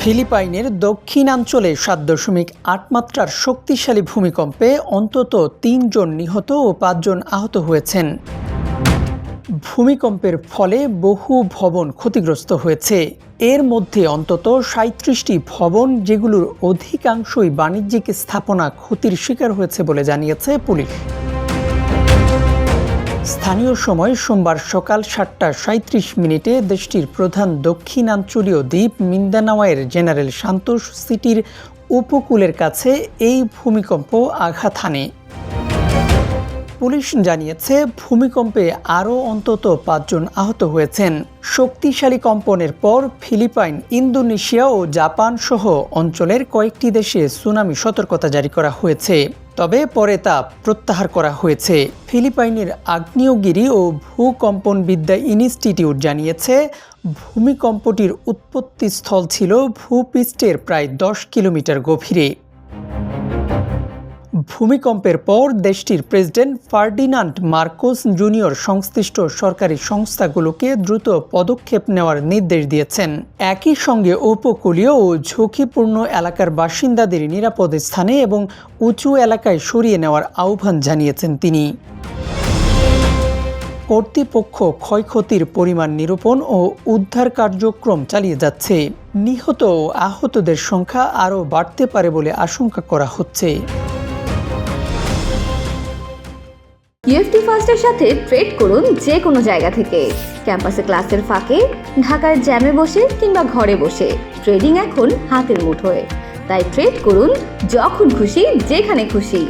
ফিলিপাইনের দক্ষিণাঞ্চলে ৭.৮ মাত্রার শক্তিশালী ভূমিকম্পে অন্তত ৩ জন নিহত ও ৫ জন আহত হয়েছেন। ভূমিকম্পের ফলে বহু ভবন ক্ষতিগ্রস্ত হয়েছে। এর মধ্যে অন্তত ৩৭টি ভবন, যেগুলোর অধিকাংশই বাণিজ্যিক স্থাপনা, ক্ষতির শিকার হয়েছে বলে জানিয়েছে পুলিশ। স্থানীয় সময় সোমবার সকাল ৭:৩৭ দেশটির প্রধান দক্ষিণাঞ্চলীয় দ্বীপ মিন্দানাওয়ের জেনারেল সান্তোস সিটির উপকূলের কাছে এই ভূমিকম্প আঘাত হানে। পুলিশ জানিয়েছে, ভূমিকম্পে আরও অন্তত ৫ জন আহত হয়েছেন। শক্তিশালী কম্পনের পর ফিলিপাইন, ইন্দোনেশিয়া ও জাপান সহ অঞ্চলের কয়েকটি দেশে সুনামি সতর্কতা জারি করা হয়েছে, তবে পরে তা প্রত্যাহার করা হয়েছে। ফিলিপাইনের আগ্নেয়গিরি ও ভূকম্পনবিদ্যা ইনস্টিটিউট জানিয়েছে, ভূমিকম্পটির উৎপত্তিস্থল ছিল ভূপৃষ্ঠের প্রায় ১০ কিলোমিটার গভীরে। ভূমিকম্পের পর দেশটির প্রেসিডেন্ট ফার্ডিনান্ড মার্কোস জুনিয়র সংশ্লিষ্ট সরকারি সংস্থাগুলোকে দ্রুত পদক্ষেপ নেওয়ার নির্দেশ দিয়েছেন। একই সঙ্গে উপকূলীয় ও ঝুঁকিপূর্ণ এলাকার বাসিন্দাদের নিরাপদ স্থানে এবং উঁচু এলাকায় সরিয়ে নেওয়ার আহ্বান জানিয়েছেন তিনি। কর্তৃপক্ষ ক্ষয়ক্ষতির পরিমাণ নিরূপণ ও উদ্ধার কার্যক্রম চালিয়ে যাচ্ছে। নিহত ও আহতদের সংখ্যা আরও বাড়তে পারে বলে আশঙ্কা করা হচ্ছে। ইউএফটি ফার্স্টের সাথে ট্রেড করুন যে কোনো জায়গা থেকে। ক্যাম্পাসে ক্লাসের ফাঁকে, ঢাকার জ্যামে বসে কিংবা ঘরে বসে, ট্রেডিং এখন হাতের মুঠোয়। তাই ট্রেড করুন যখন খুশি, যেখানে খুশি।